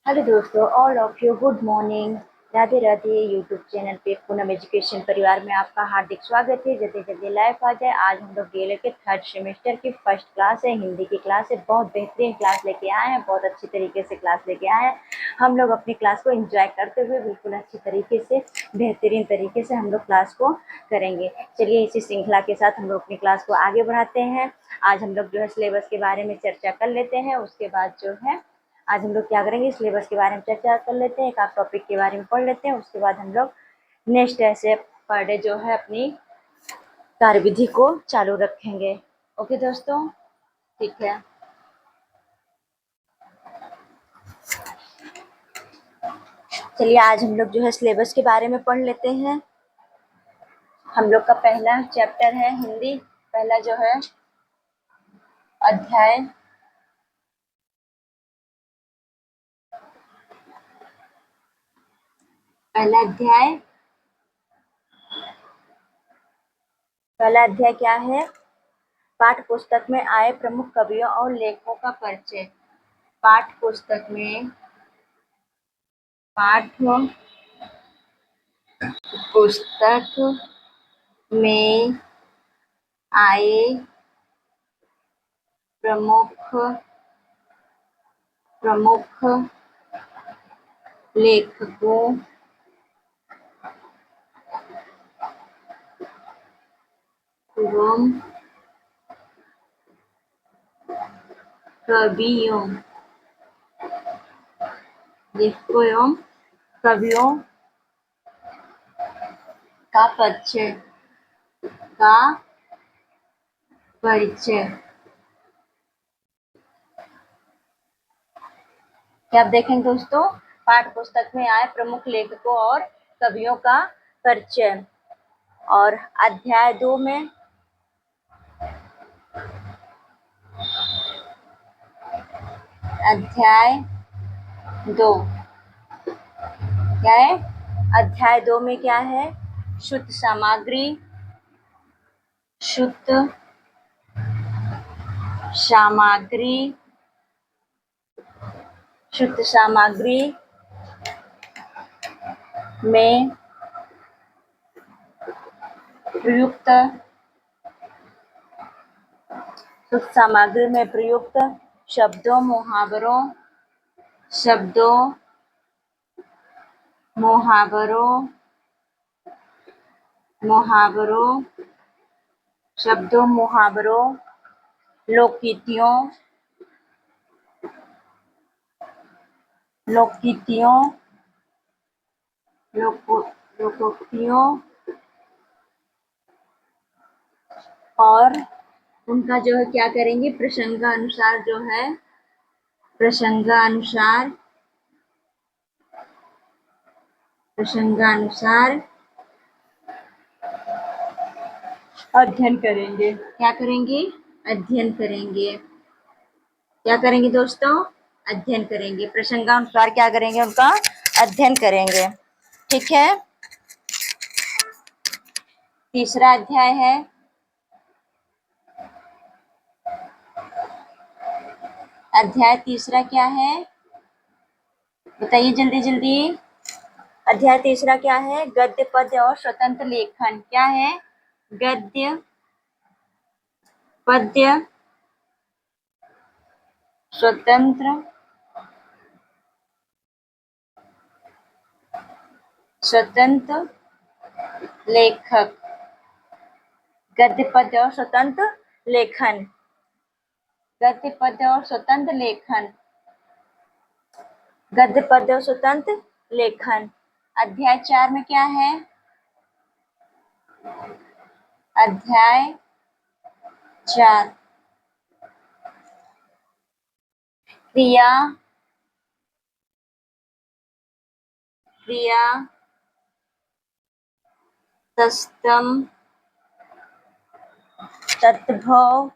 Hello दोस्तों, all of you good morning. Radhe Radhe. YouTube channel पे Poonam education परिवार में आपका हार्दिक स्वागत है। जल्दी जल्दी लाइफ आ जाए। आज हम लोग डीएलएड के थर्ड सेमेस्टर की फर्स्ट क्लास है, हिंदी की क्लास है। बहुत बेहतरीन क्लास लेके आए हैं, बहुत अच्छी तरीके से क्लास लेके आए हैं। हम लोग अपनी क्लास को एंजॉय करते हुए बिल्कुल अच्छी तरीके से, बेहतरीन तरीके से हम लोग क्लास को करेंगे। चलिए इसी श्रृंखला के साथ हम लोग अपनी क्लास को आगे बढ़ाते हैं। आज हम लोग जो है सिलेबस के बारे में चर्चा कर लेते हैं। उसके बाद जो है आज हम लोग क्या करेंगे, सिलेबस के बारे में चर्चा कर लेते हैं, एक आध टॉपिक के बारे में पढ़ लेते हैं। उसके बाद हम लोग नेक्स्ट ऐसे पर डे जो है अपनी कार्यविधि को चालू रखेंगे। ओके दोस्तों, ठीक है। चलिए आज हम लोग जो है सिलेबस के बारे में पढ़ लेते हैं। हम लोग का पहला चैप्टर है हिंदी। पहला जो है अध्याय पहला अध्याय क्या है? पाठ्य पुस्तक में आए प्रमुख कवियों और लेखकों का परिचय। पाठ्य पुस्तक में पाठ्य पुस्तक में आए प्रमुख लेखकों एवं कवियों का परिचय क्या आप देखेंगे दोस्तों? पाठ्य पुस्तक में आए प्रमुख लेखकों और कवियों का परिचय। और अध्याय 2 में अध्याय 2 क्या है? अध्याय 2 में क्या है? शुद्ध सामग्री में प्रयुक्त शुद्ध सामग्री में प्रयुक्त शब्दों मुहावरों लोकोक्तियों और उनका जो है क्या करेंगे, प्रसंगानुसार अध्ययन करेंगे। क्या करेंगे? अध्ययन करेंगे। क्या करेंगे दोस्तों? अध्ययन करेंगे। प्रसंगानुसार क्या करेंगे? उनका अध्ययन करेंगे। ठीक है। तीसरा अध्याय है अध्याय तीसरा क्या है? बताइए जल्दी जल्दी। अध्याय तीसरा क्या है? गद्य पद्य और स्वतंत्र लेखन। क्या है? गद्य पद्य स्वतंत्र लेखक। गद्य पद्य और स्वतंत्र लेखन। गद्य पद्य और स्वतंत्र लेखन। अध्याय 4 में क्या है? अध्याय 4 क्रिया तस्तम तद्भव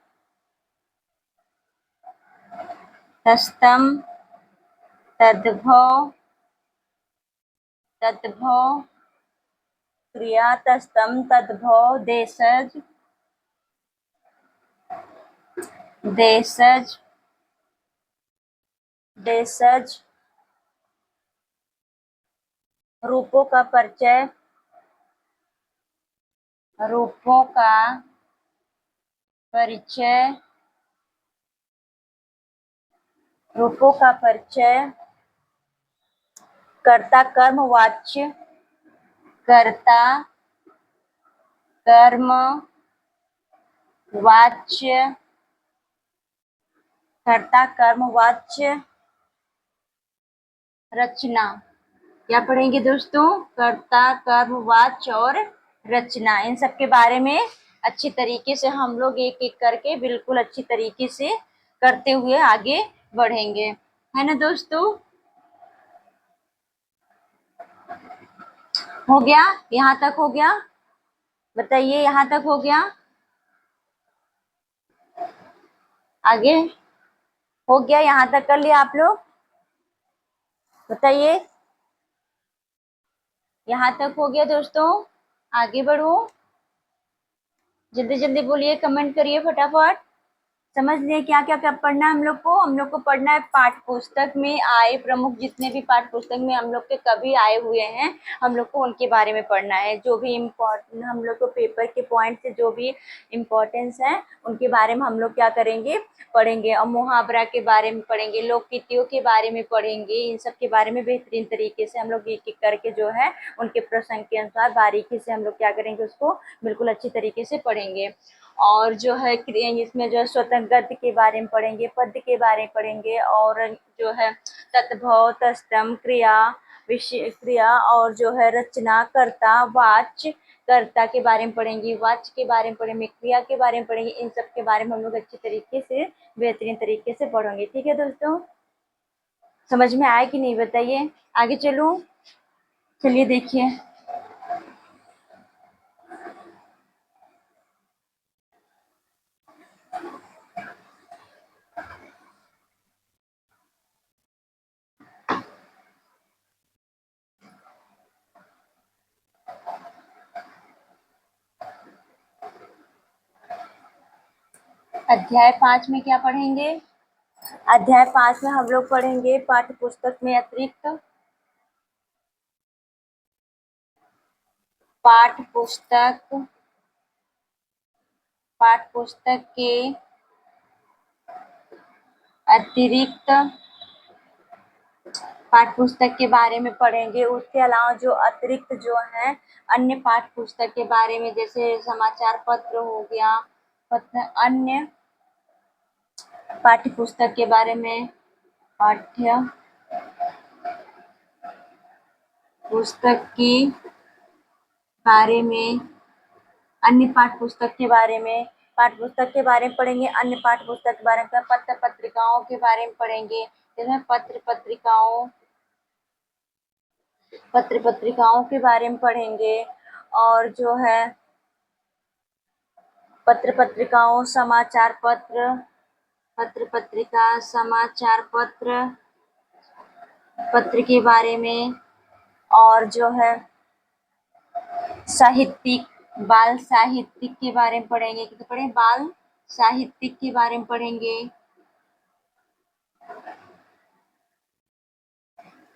क्रिया तस्तम तद्भव देशज रूपों का परिचय, रूपों का परिचय, रूपों का परिचय, कर्ता कर्म वाच्य, कर्ता कर्म वाच्य, कर्ता कर्म वाच्य रचना। क्या पढ़ेंगे दोस्तों? कर्ता कर्म वाच्य और रचना। इन सब के बारे में अच्छी तरीके से हम लोग एक एक करके बिल्कुल अच्छी तरीके से करते हुए आगे बढ़ेंगे, है ना दोस्तों? हो गया? यहाँ तक हो गया? बताइए, यहाँ तक हो गया? आगे हो गया? यहाँ तक कर लिया आप लोग? बताइए, यहाँ तक हो गया दोस्तों? आगे बढ़ो, जल्दी जल्दी बोलिए, कमेंट करिए फटाफट। समझ लिए क्या क्या क्या पढ़ना है हम लोग को? हम लोग को पढ़ना है पाठ्य पुस्तक में आए प्रमुख, जितने भी पाठ्य पुस्तक में हम लोग के कभी आए हुए हैं, हम लोग को उनके बारे में पढ़ना है। जो भी इम्पोर्टेंट हम लोग को पेपर के पॉइंट से जो भी इम्पोर्टेंस है उनके बारे में हम लोग क्या करेंगे? पढ़ेंगे। और मुहावरा के बारे में पढ़ेंगे, लोकगीतियों के बारे में पढ़ेंगे। इन सब के बारे में बेहतरीन तरीके से हम लोग एक एक करके जो है उनके प्रसंग के अनुसार बारीकी से हम लोग क्या करेंगे? उसको बिल्कुल अच्छी तरीके से पढ़ेंगे। और जो है इसमें जो है स्वतंत्र गद्य के बारे में पढ़ेंगे, पद्य के बारे में पढ़ेंगे, और जो है तत्भव, तत्सम, क्रिया, विषय, क्रिया, और जो है रचना, कर्ता, वाच्य, कर्ता के बारे में पढ़ेंगे, वाच्य के बारे में पढ़ेंगे, क्रिया के बारे में पढ़ेंगे। इन सब के बारे में हम लोग अच्छी तरीके से बेहतरीन तरीके से पढ़ेंगे। ठीक है दोस्तों? समझ में आया कि नहीं बताइए? आगे चलूं? चलिए देखिए, अध्याय 5 में क्या पढ़ेंगे? अध्याय 5 में हम लोग पढ़ेंगे पाठ्य पुस्तक में अतिरिक्त पाठ्य पुस्तक के अतिरिक्त पाठ्य पुस्तक के बारे में पढ़ेंगे। उसके अलावा जो अतिरिक्त जो है अन्य पाठ्य पुस्तक के बारे में, जैसे समाचार पत्र हो गया, अन्य पाठ्य पुस्तक के बारे में, पाठ्य पुस्तक के बारे में, अन्य पाठ्य पुस्तक के बारे में, पाठ्य पुस्तक के बारे में पढ़ेंगे, अन्य पाठ्य पुस्तक के बारे में, पत्र पत्रिकाओं के बारे में पढ़ेंगे, जिसमें पत्र पत्रिकाओं के बारे में पढ़ेंगे। और जो है पत्र पत्रिकाओं, समाचार पत्र, पत्र पत्रिका, समाचार पत्र, पत्र के बारे में। और जो है साहित्यिक, बाल साहित्यिक के बारे में पढ़ेंगे। कितने पढ़ें? बाल साहित्यिक के बारे में पढ़ेंगे।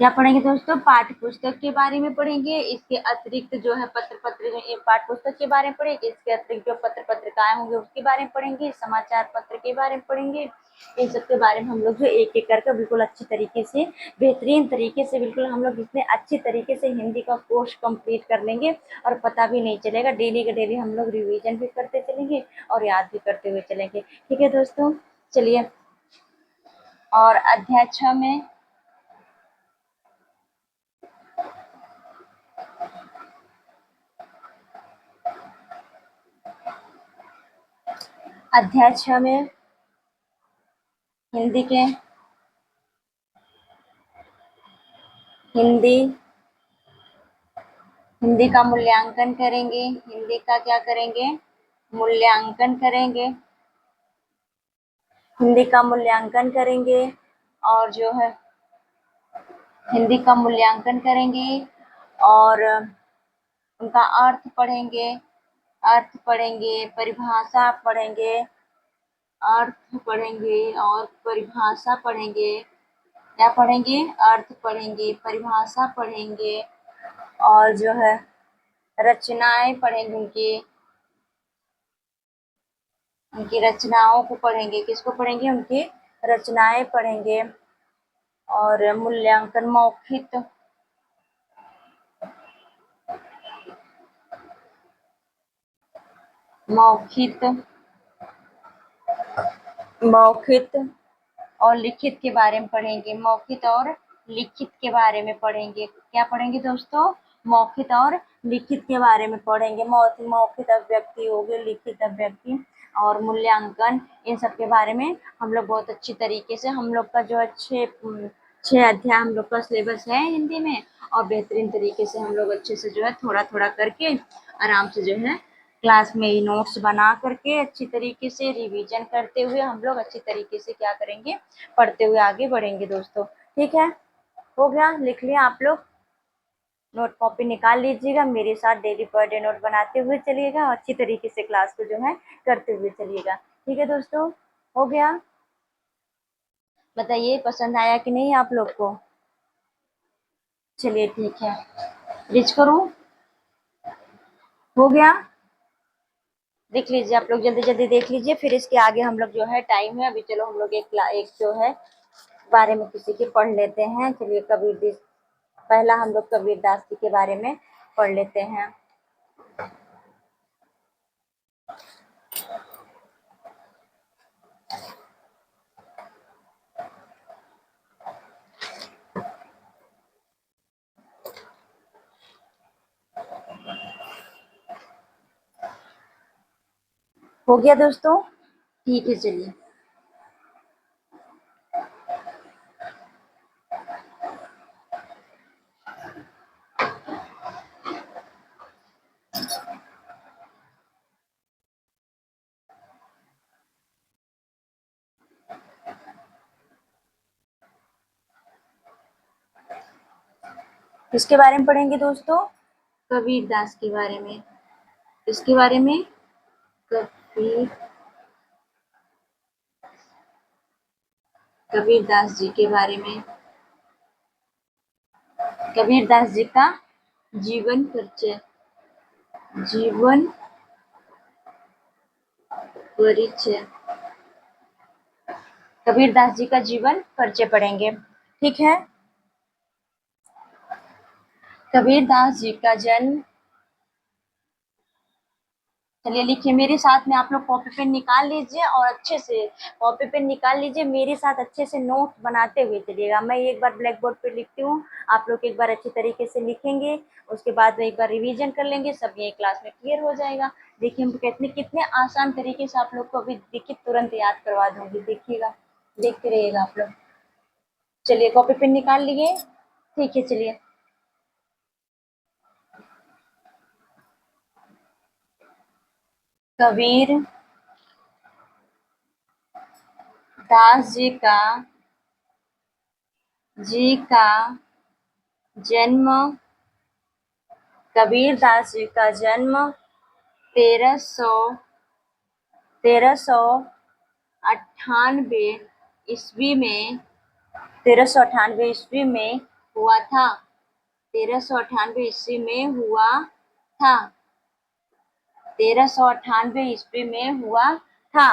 क्या पढ़ेंगे दोस्तों? पाठ्य पुस्तक के बारे में पढ़ेंगे। इसके अतिरिक्त जो है पाठ्य पुस्तक के बारे में पढ़ेंगे। इसके अतिरिक्त जो पत्र पत्रिकाएं होंगे उसके बारे में पढ़ेंगे, समाचार पत्र के बारे में पढ़ेंगे। इन सब के बारे में हम लोग जो एक एक करके बिल्कुल अच्छी तरीके से, बेहतरीन तरीके से, बिल्कुल हम लोग इतने अच्छी तरीके से हिंदी का कोर्स कंप्लीट कर लेंगे और पता भी नहीं चलेगा। डेली का डेली हम लोग रिवीजन भी करते चलेंगे और याद भी करते हुए चलेंगे। ठीक है दोस्तों? चलिए, और अध्याय 6 में अध्याय 6 में हिंदी के हिंदी हिंदी का मूल्यांकन करेंगे। हिंदी का क्या करेंगे? मूल्यांकन करेंगे। हिंदी का मूल्यांकन करेंगे। और जो है हिंदी का मूल्यांकन करेंगे और उनका अर्थ पढ़ेंगे, अर्थ पढ़ेंगे, परिभाषा पढ़ेंगे, अर्थ पढ़ेंगे और परिभाषा पढ़ेंगे। क्या पढ़ेंगे? अर्थ पढ़ेंगे, परिभाषा पढ़ेंगे और जो है रचनाएं पढ़ेंगे, उनकी उनकी रचनाओं को पढ़ेंगे। किसको पढ़ेंगे? उनकी रचनाएं पढ़ेंगे। और मूल्यांकन मौखिक मौखिक और लिखित के बारे में पढ़ेंगे। मौखिक और लिखित के बारे में पढ़ेंगे। क्या पढ़ेंगे दोस्तों? मौखिक और लिखित के बारे में पढ़ेंगे। मौखिक अभिव्यक्ति हो गए, लिखित अभिव्यक्ति और मूल्यांकन, इन सब के बारे में हम लोग बहुत अच्छी तरीके से, हम लोग का जो है 6 अध्याय हम लोग का सिलेबस है हिंदी में, और बेहतरीन तरीके से हम लोग अच्छे से जो है थोड़ा थोड़ा करके आराम से जो है क्लास में ही नोट्स बना करके अच्छी तरीके से रिवीजन करते हुए हम लोग अच्छी तरीके से क्या करेंगे? पढ़ते हुए आगे बढ़ेंगे दोस्तों। ठीक है, हो गया? लिख लिया आप लोग? नोट कॉपी निकाल लीजिएगा, मेरे साथ डेली पर डे नोट बनाते हुए चलिएगा और अच्छी तरीके से क्लास को जो है करते हुए चलिएगा। ठीक है दोस्तों, हो गया? बताइए पसंद आया कि नहीं आप लोग को? चलिए ठीक है, रीच करूं? हो गया? देख लीजिए आप लोग, जल्दी जल्दी देख लीजिए, फिर इसके आगे हम लोग जो है टाइम है अभी, चलो हम लोग एक जो है बारे में किसी के पढ़ लेते हैं। चलिए पहला हम लोग कबीरदास जी के बारे में पढ़ लेते हैं। हो गया दोस्तों? ठीक है, चलिए। किसके बारे में पढ़ेंगे दोस्तों? कबीरदास के बारे में। इसके बारे में? कबीर कबीरदास जी के बारे में। कबीरदास जी का जीवन परिचय। जीवन परिचय। कबीरदास जी का जीवन परिचय पढ़ेंगे। ठीक है। कबीरदास जी का जन्म, चलिए लिखिए मेरे साथ में, आप लोग कॉपी पेन निकाल लीजिए और अच्छे से कॉपी पेन निकाल लीजिए, मेरे साथ अच्छे से नोट बनाते हुए चलिएगा। मैं एक बार ब्लैक बोर्ड पे लिखती हूँ, आप लोग एक बार अच्छी तरीके से लिखेंगे, उसके बाद में एक बार रिवीजन कर लेंगे, सब ये क्लास में क्लियर हो जाएगा। देखिए हम कितने कितने आसान तरीके से आप लोग को अभी देखिए तुरंत याद करवा दूंगी, देखिएगा, देखते रहिएगा आप लोग। चलिए कॉपी पेन निकाल लिए? ठीक है, चलिए। कबीर दास जी का जन्म, कबीर दास जी का जन्म 1398 ईस्वी में 1398 ईस्वी में हुआ था। 1398 ईस्वी में हुआ था। 1398 ईस्वी में हुआ था।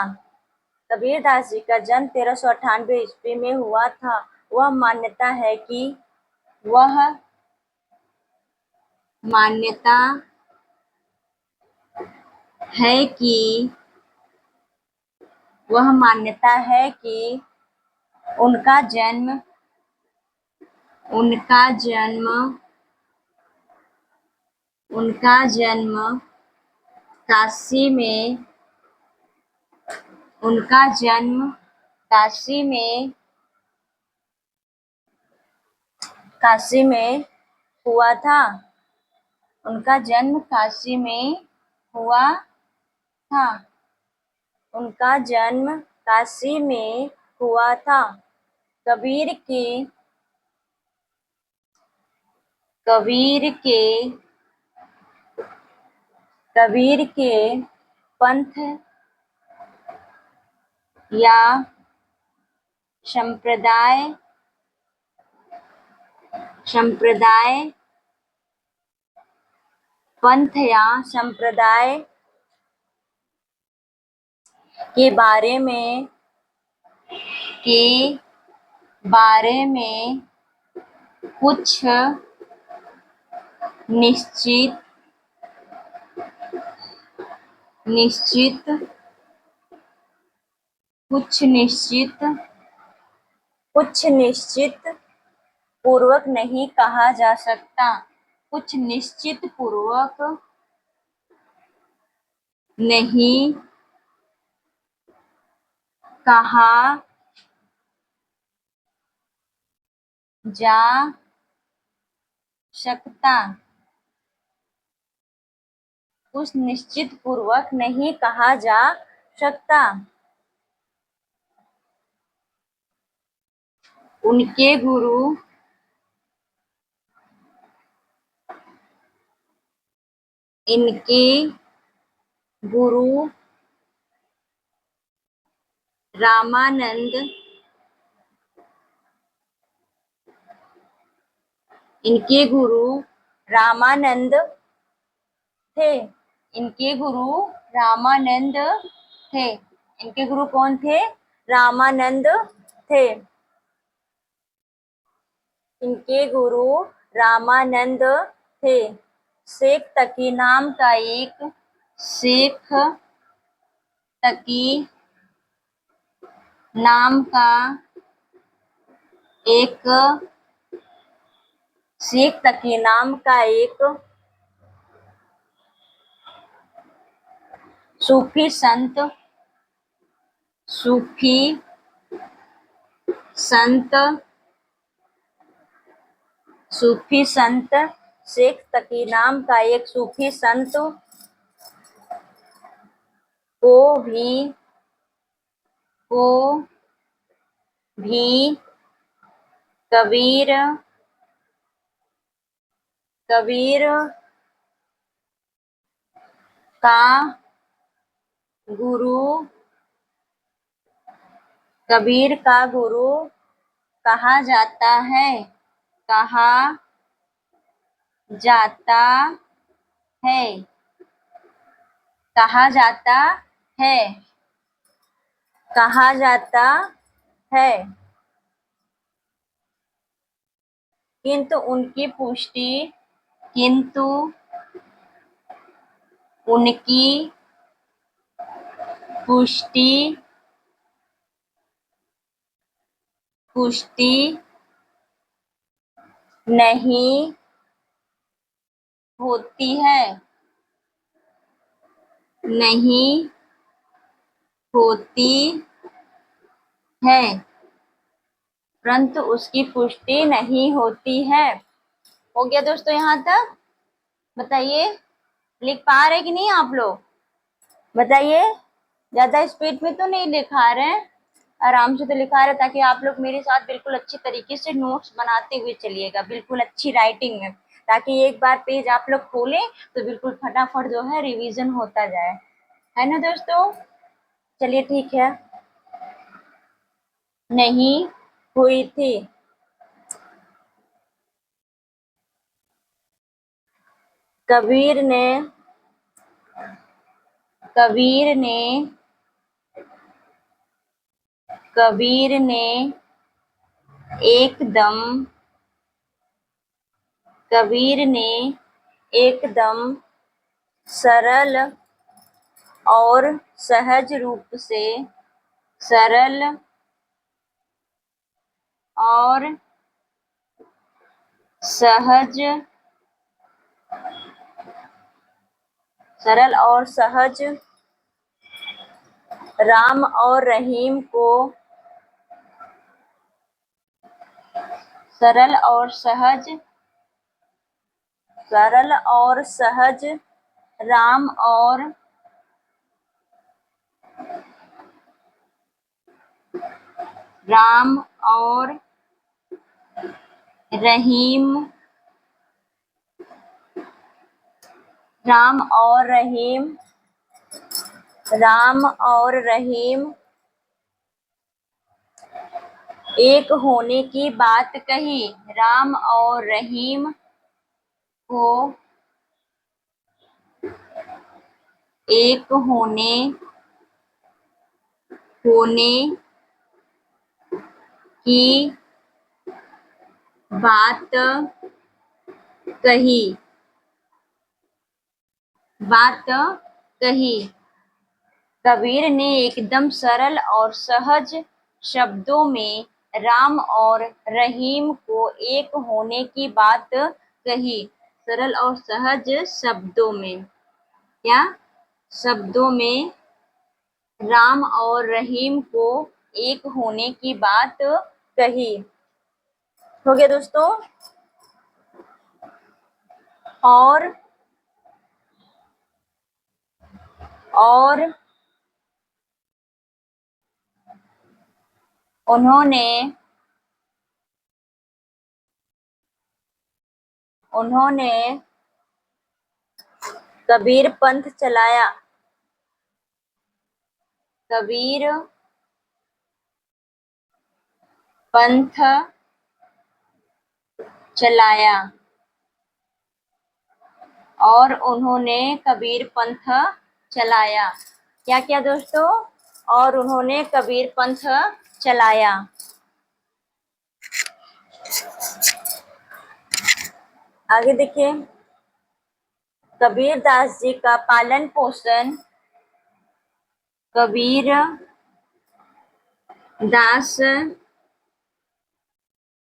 कबीरदास जी का जन्म 1398 ईस्वी में हुआ था। वह वह मान्यता है कि वह मान्यता है कि उनका जन्म उनका जन्म उनका जन्म काशी में उनका जन्म काशी में काशी में हुआ था। उनका जन्म काशी में हुआ था। उनका जन्म काशी में हुआ था। कबीर के कबीर के कबीर के पंथ या संप्रदाय संप्रदाय पंथ या संप्रदाय के के बारे में कुछ निश्चित निश्चित कुछ निश्चित कुछ निश्चित पूर्वक नहीं कहा जा सकता। कुछ निश्चित पूर्वक नहीं कहा जा सकता। कुछ निश्चित पूर्वक नहीं कहा जा सकता। उनके गुरु इनके गुरु रामानंद इनके गुरु रामानंद थे। इनके गुरु रामानंद थे। इनके गुरु कौन थे? रामानंद थे। इनके गुरु रामानंद थे। शेख तकी नाम का एक शेख तकी नाम का एक शेख तकी नाम का एक सूफी संत सूफी संत सूफी संत शेख तकी नाम का एक सूफी संत को भी कबीर का गुरु कबीर का गुरु कहा जाता है। कहा जाता है। कहा जाता है। कहा जाता है। किंतु उनकी पुष्टि नहीं होती है। नहीं होती है। परंतु उसकी पुष्टि नहीं होती है। हो गया दोस्तों यहाँ तक? बताइए, लिख पा रहे कि नहीं आप लोग? बताइए, ज्यादा स्पीड में तो नहीं लिखा रहे हैं, आराम से तो लिखा रहे, ताकि आप लोग मेरे साथ बिल्कुल अच्छी तरीके से नोट्स बनाते हुए चलिएगा, बिल्कुल अच्छी राइटिंग में, ताकि एक बार पेज आप लोग खोलें तो बिल्कुल फटाफट जो है रिवीजन होता जाए, है ना दोस्तों? चलिए ठीक है। नहीं हुई थी। कबीर ने एकदम सरल और सहज रूप से सरल और सहज राम और रहीम को सरल और सहज राम और रहीम राम और रहीम एक होने की बात कही। राम और रहीम को एक होने होने की बात कही। बात कही। कबीर ने एकदम सरल और सहज शब्दों में राम और रहीम को एक होने की बात कही। सरल और सहज शब्दों में, क्या शब्दों में राम और रहीम को एक होने की बात कही। हो गया दोस्तों। और उन्होंने उन्होंने कबीर पंथ चलाया। कबीर पंथ चलाया। और उन्होंने कबीर पंथ चलाया। क्या किया दोस्तों? और उन्होंने कबीर पंथ चलाया। आगे देखिए, कबीर दास जी का पालन पोषण। कबीर दास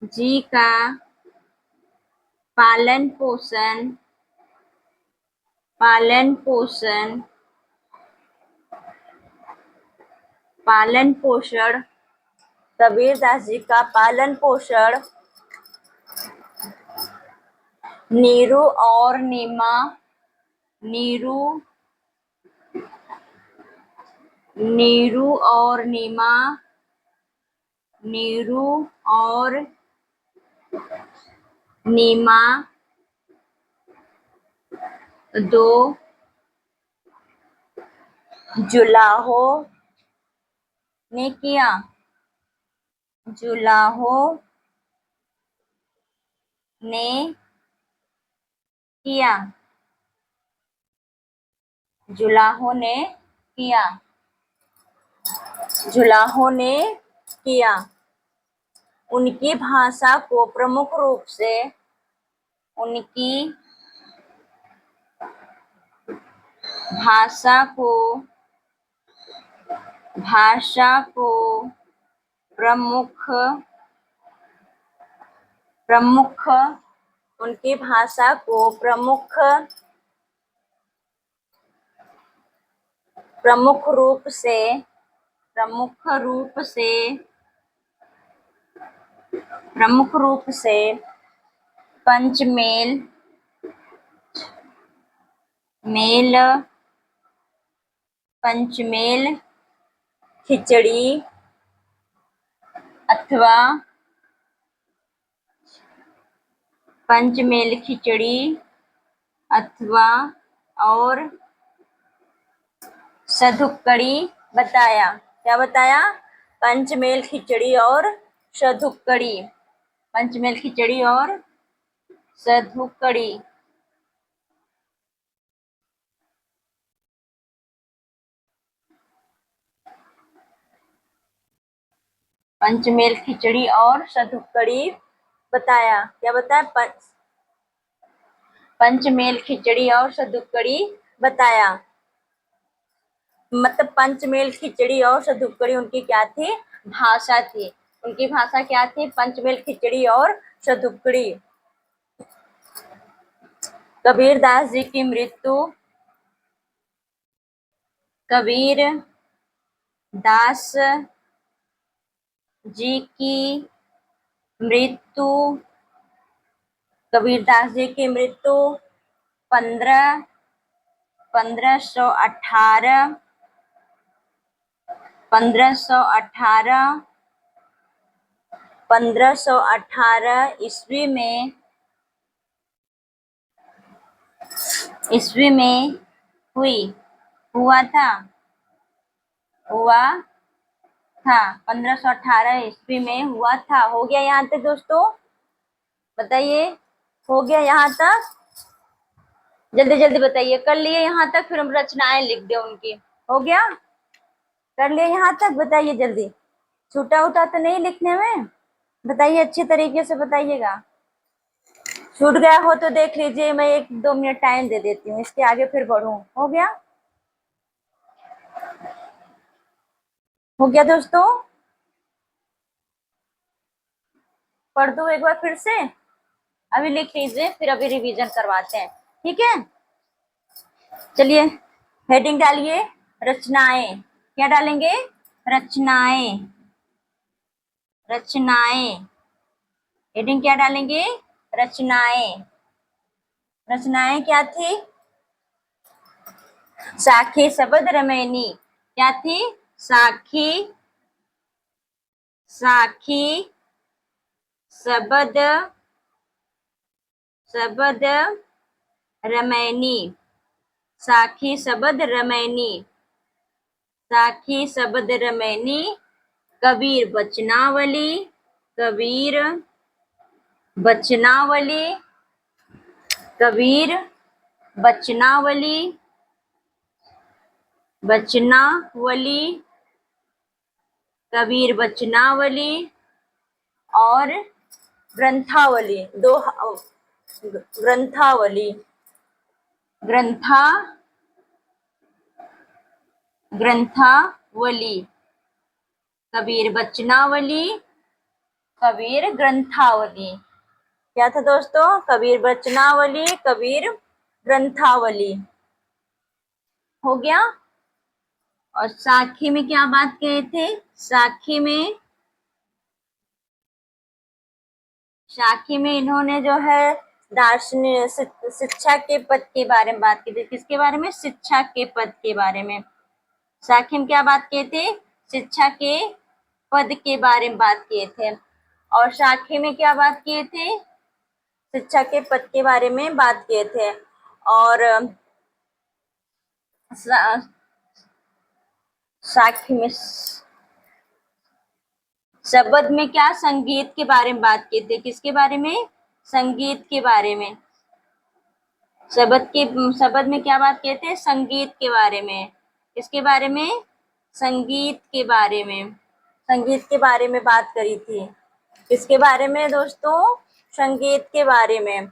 जी का पालन पोषण पालन पोषण पालन पोषण कबीर दास जी का पालन पोषण नीरू और नीमा नीरू नीरू और नीमा नीरू और नीमा दो जुलाहों ने किया। जुलाहों ने किया। जुलाहों ने किया। जुलाहों ने किया। उनकी भाषा को प्रमुख रूप से उनकी भाषा को प्रमुख प्रमुख उनकी भाषा को प्रमुख प्रमुख रूप से प्रमुख रूप से प्रमुख रूप से पंचमेल मेल पंचमेल खिचड़ी अथवा पंचमेल खिचड़ी अथवा और सधुक्कड़ी बताया। क्या बताया? पंचमेल खिचड़ी और सधुक्कड़ी। पंचमेल खिचड़ी और सधुक्कड़ी। पंचमेल खिचड़ी और सधुक्कड़ी बताया। क्या बताया? पंचमेल खिचड़ी और सधुक्कड़ी बताया। मतलब पंचमेल खिचड़ी और सधुक्कड़ी उनकी क्या थी? भाषा थी। उनकी भाषा क्या थी? पंचमेल खिचड़ी और सधुक्कड़ी। कबीर दास जी की मृत्यु। कबीर दास जी की मृत्यु। कबीर दास जी की मृत्यु 1518 ईस्वी में हुई। हुआ था 1518 ईस्वी में हुआ था। हो गया यहाँ तक दोस्तों? बताइए, हो गया यहाँ तक? जल्दी जल्दी बताइए, कर लिए यहाँ तक? फिर हम रचनाएं लिख दे उनकी। हो गया? कर लिए यहाँ तक? बताइए जल्दी। छूटा उठा तो नहीं लिखने में? बताइए, अच्छे तरीके से बताइएगा। छूट गया हो तो देख लीजिए, मैं 1-2 मिनट टाइम दे देती हूँ, इसके आगे फिर बढ़ूं। हो गया? हो गया दोस्तों? पढ़ दो एक बार फिर से। अभी लिख लीजिए, फिर अभी रिवीजन करवाते हैं, ठीक है? चलिए, हेडिंग डालिए, रचनाएं। क्या डालेंगे? रचनाएं। रचनाएं। हेडिंग क्या डालेंगे? रचनाएं। रचनाएं क्या थी? साखी शब्द रमैनी। क्या थी? साखी। साखी शब्द। शब्द रमैनी। साखी शब्द रमैनी। साखी शब्द रमैनी। कबीर बचनावली। कबीर बचनावली। कबीर बचनावली। बचनावली। कबीर बचनावली और ग्रंथावली। दो ग्रंथावली। ग्रंथावली। कबीर बचनावली। कबीर ग्रंथावली। क्या था दोस्तों? कबीर बचनावली, कबीर ग्रंथावली। हो गया? और साखी में क्या बात कहे थे? साखी में इन्होंने जो है दार्शनिक शिक्षा के पद के बारे में बात की थी। किसके बारे में? शिक्षा के पद के बारे में। साखी में क्या बात किए थे? शिक्षा के पद के बारे में बात किए थे। और साखी में क्या बात किए थे? शिक्षा के पद के बारे में बात किए थे। और साखी में शब्द में क्या? संगीत के बारे में बात की थी। किसके बारे में? संगीत के बारे में। शब्द में क्या बात कहते हैं? संगीत के बारे में। किसके बारे में? संगीत के बारे में। संगीत के बारे में बात करी थी। किसके बारे में दोस्तों? संगीत के बारे में।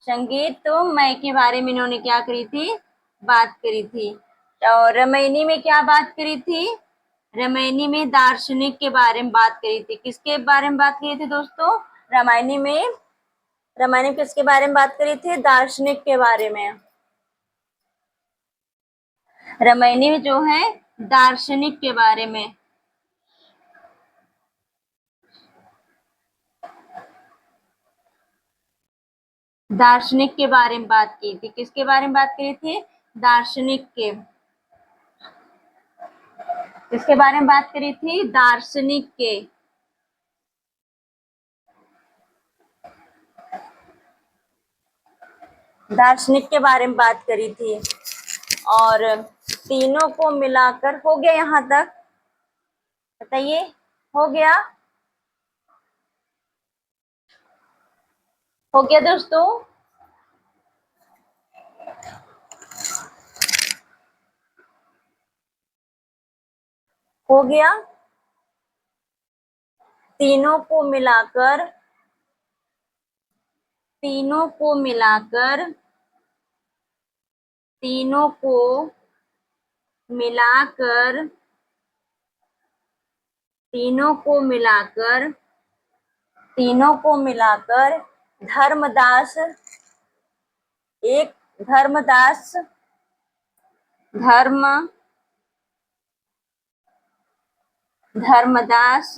संगीत तो मय के बारे में इन्होंने क्या करी थी? बात करी थी। और रमैनी में क्या बात करी थी? रामायणी में दार्शनिक के बारे में बात करी थी। किसके बारे में बात करी थी दोस्तों? रामायणी में किसके बारे में बात करी थी? दार्शनिक के बारे में। रामायणी में जो है दार्शनिक के बारे में। दार्शनिक के बारे में बात की थी। किसके बारे में बात करी थी? दार्शनिक के। किसके बारे में बात करी थी? दार्शनिक के। दार्शनिक के बारे में बात करी थी। और तीनों को मिलाकर, हो गया यहाँ तक? बताइए, हो गया? हो गया दोस्तों? हो गया? तीनों को मिलाकर, तीनों को मिलाकर, तीनों को मिलाकर, तीनों को मिलाकर, तीनों को मिलाकर धर्मदास। एक धर्मदास। धर्म धर्मदास।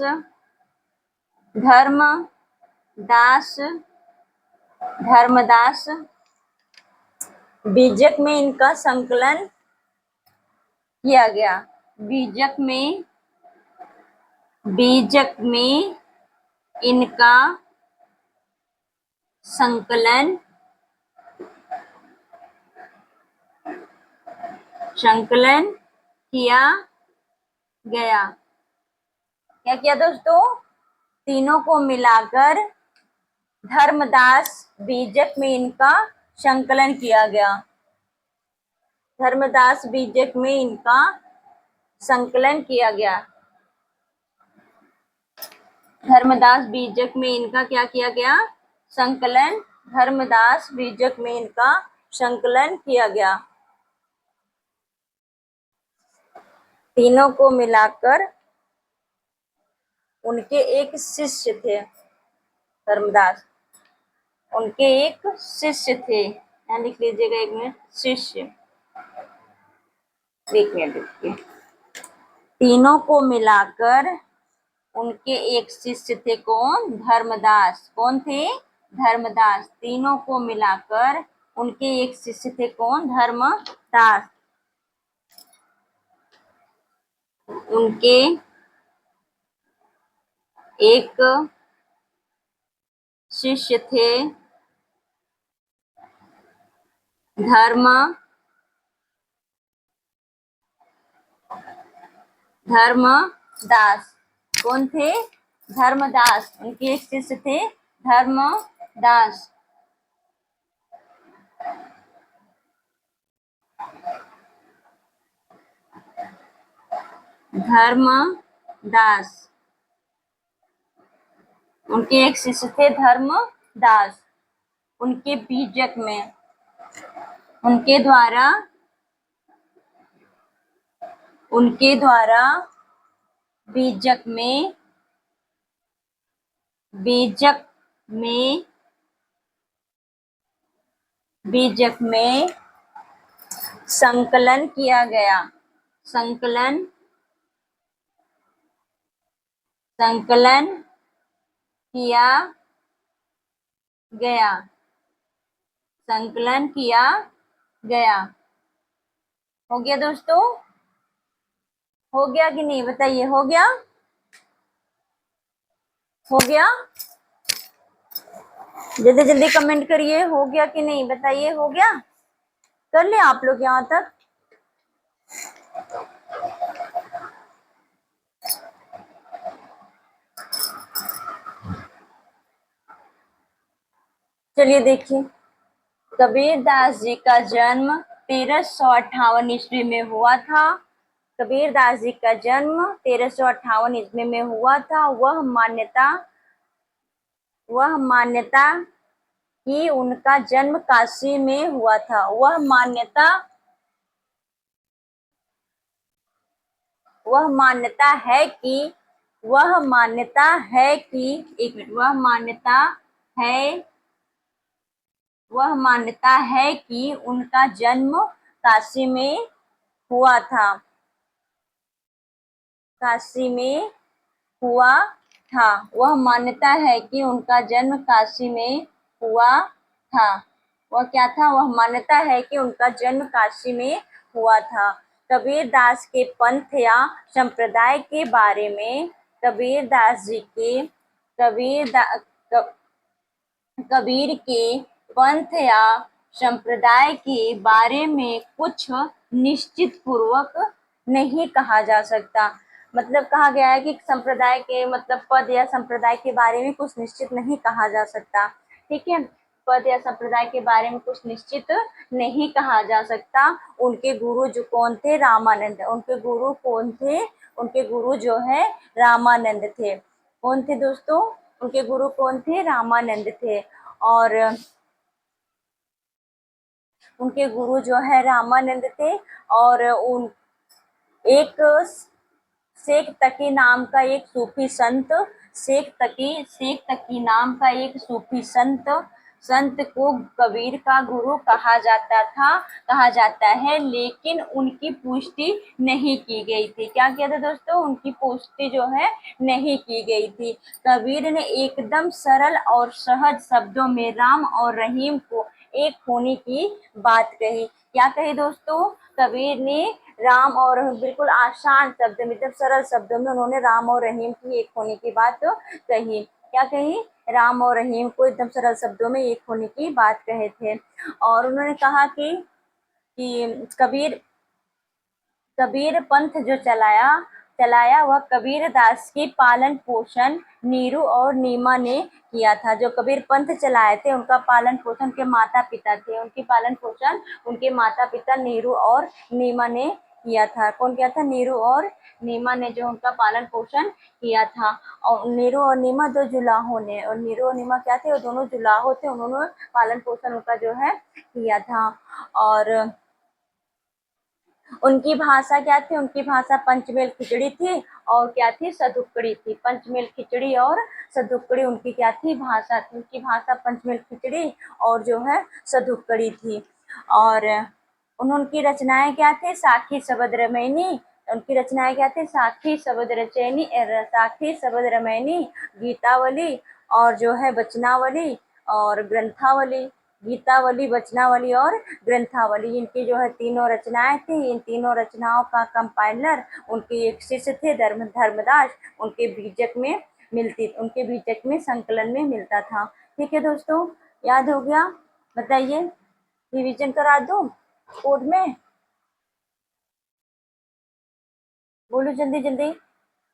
धर्मदास। धर्मदास। बीजक में इनका संकलन किया गया। बीजक में इनका संकलन किया गया। क्या किया दोस्तों? तीनों को मिलाकर धर्मदास बीजक में इनका संकलन किया गया। धर्मदास बीजक में इनका संकलन किया गया। धर्मदास बीजक में इनका क्या किया गया? संकलन। धर्मदास बीजक में इनका संकलन किया गया। तीनों को मिलाकर उनके एक शिष्य थे। धर्मदास उनके एक शिष्य थे। यहाँ लिख लीजिएगा, 1 मिनट, शिष्य। 1 मिनट रुकिए। तीनों को मिलाकर उनके एक शिष्य थे। कौन? धर्मदास। कौन थे? धर्मदास। तीनों को मिलाकर उनके एक शिष्य थे। कौन? धर्मदास। उनके एक शिष्य थे धर्मदास। कौन थे? धर्मदास। उनके एक शिष्य थे धर्मदास। धर्मदास। उनके एक शिष्य थे धर्मदास। उनके बीजक में, उनके द्वारा बीजक में संकलन किया गया। संकलन किया गया। संकलन किया गया। हो गया दोस्तों? हो गया कि नहीं बताइए? हो गया? हो गया? जल्दी जल्दी कमेंट करिए, हो गया कि नहीं बताइए। हो गया? कर ले आप लोग यहाँ तक? चलिए देखिए, कबीरदास जी का जन्म 1358 ईस्वी में हुआ था। कबीरदास जी का जन्म 1358 ईस्वी में हुआ था। वह मान्यता कि उनका जन्म काशी में हुआ था। वह मान्यता है कि एक मिनट, वह मान्यता है कि उनका जन्म काशी में हुआ था। काशी में हुआ था। वह मान्यता है कि उनका जन्म काशी में हुआ था। वह क्या था? वह मान्यता है कि उनका जन्म काशी में हुआ था। कबीरदास के पंथ या संप्रदाय के बारे में कबीर के पंथ या संप्रदाय के बारे में कुछ निश्चित पूर्वक नहीं कहा जा सकता। मतलब कहा गया है कि संप्रदाय के मतलब पद या संप्रदाय के बारे में कुछ निश्चित नहीं कहा जा सकता। ठीक है, पद या संप्रदाय के बारे में कुछ निश्चित नहीं कहा जा सकता। उनके गुरु जो कौन थे? रामानंद। उनके गुरु कौन थे? उनके गुरु जो है रामानंद थे। कौन थे दोस्तों? उनके गुरु कौन थे? रामानंद थे। और उनके गुरु जो है रामानंद थे। और उन एक शेख तकी नाम का एक सूफी संत, शेख तकी नाम का एक सूफी संत को कबीर का गुरु कहा जाता है, लेकिन उनकी पुष्टि नहीं की गई थी। क्या किया था दोस्तों? उनकी पुष्टि जो है नहीं की गई थी। कबीर ने एकदम सरल और सहज शब्दों में राम और रहीम को एक होने की बात कही। क्या कही दोस्तों? कबीर ने राम और बिल्कुल आसान शब्द में, जब सरल शब्दों में उन्होंने राम और रहीम की एक होने की बात कही। क्या कही? राम और रहीम को एकदम सरल शब्दों में एक होने की बात कहे थे। और उन्होंने कहा कि कबीर पंथ जो चलाया चलाया वह कबीरदास की पालन पोषण नीरू और नीमा ने किया था। जो कबीर पंथ चलाए थे उनका पालन पोषण के माता पिता थे, उनकी पालन पोषण उनके माता पिता नीरू और नीमा ने किया था। कौन किया था? नीरू और नीमा ने जो उनका पालन पोषण किया था। और नीरू और नीमा दो जुलाहों ने, और नीरू और नीमा क्या थे? वो दोनों जुलाहो थे, उन्होंने पालन पोषण उनका जो है किया था। और उनकी भाषा क्या थी? उनकी भाषा पंचमेल खिचड़ी थी और क्या थी? सदुक्कड़ी थी। पंचमेल खिचड़ी और सदुक्कड़ी उनकी क्या थी? भाषा थी। उनकी भाषा पंचमेल खिचड़ी और जो है सदुक्कड़ी थी। और उनकी रचनाएं क्या थे? साखी शबद रमैनी। उनकी रचनाएं क्या थी? साखी शबद रचैनी, साखी शबद रमैनी, गीतावली और जो है वचनावली और ग्रंथावली। गीतावली, वचनावली और ग्रंथावली, इनकी जो है तीनों रचनाएं थी। इन तीनों रचनाओं का कंपाइलर उनके एक शिष्य थे धर्मदास, उनके बीजक में संकलन में मिलता था। ठीक है दोस्तों, याद हो गया? बताइए, रिवीजन करा दूं कोड में? बोलो जल्दी जल्दी,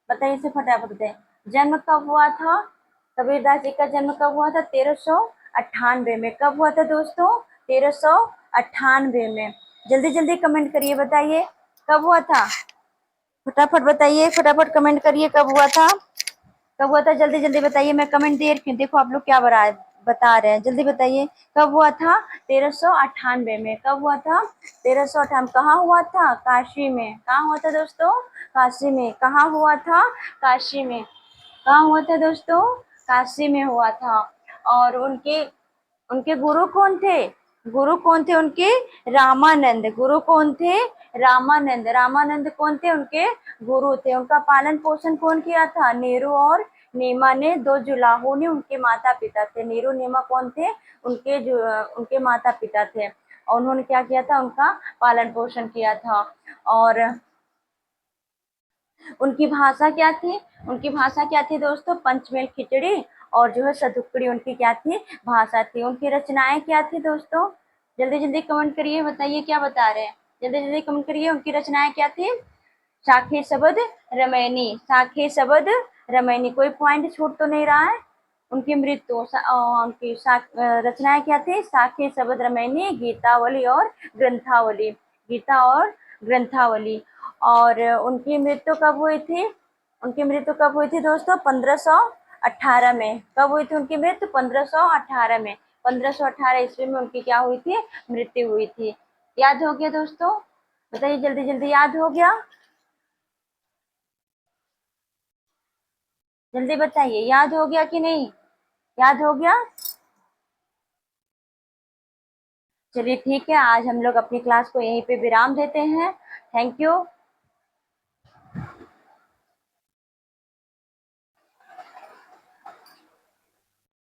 बताइए से फटाफट से। जन्म कब हुआ था? कबीरदास जी का जन्म कब हुआ था? 1398 में। कब हुआ था दोस्तों? 1398 में। जल्दी जल्दी कमेंट करिए, बताइए कब हुआ था। फटाफट बताइए, फटाफट कमेंट करिए कब हुआ था। कब हुआ था? जल्दी जल्दी बताइए, मैं कमेंट दे रही हूँ, देखो आप लोग क्या बता रहे हैं। जल्दी बताइए कब हुआ था? 1398 में। कब हुआ था? 1398। कहाँ हुआ था? काशी में। कहाँ हुआ था दोस्तों? काशी में। कहाँ हुआ था? काशी में। कहाँ हुआ था दोस्तों? काशी में हुआ था। और उनके उनके गुरु कौन थे? गुरु कौन थे उनके? रामानंद। गुरु कौन थे? रामानंद। रामानंद कौन थे? उनके गुरु थे। उनका पालन पोषण कौन किया था? नीरू और नीमा ने, दो जुलाहों ने, उनके माता पिता थे। नीरू नीमा कौन थे? उनके माता पिता थे। और उन्होंने क्या किया था? उनका पालन पोषण किया था। और उनकी भाषा क्या थी? उनकी भाषा क्या थी दोस्तों? पंचमेल खिचड़ी और जो है सदुक्कड़ी उनकी क्या थी? भाषा थी। उनकी रचनाएं क्या थी दोस्तों? जल्दी जल्दी कमेंट करिए, बताइए क्या बता रहे हैं। जल्दी जल्दी कमेंट करिए, उनकी रचनाएं क्या थी? साखे शबद रमैनी। साखे शबद रमैनी। कोई पॉइंट छूट तो नहीं रहा है? उनकी मृत्यु उनकी रचनाएं क्या थी? साखे शबद रमैनी, गीतावली और ग्रंथावली। गीता और ग्रंथावली। और उनकी मृत्यु कब हुई थी? उनकी मृत्यु कब हुई थी दोस्तों? 1518 में। कब हुई थी उनकी मृत्यु? 1518 में। 1518 ईस्वी में उनकी क्या हुई थी? मृत्यु हुई थी। याद हो गया दोस्तों? बताइए जल्दी जल्दी, याद हो गया? जल्दी बताइए, याद हो गया कि नहीं? याद हो गया? चलिए ठीक है, आज हम लोग अपनी क्लास को यहीं पे विराम देते हैं। Thank you.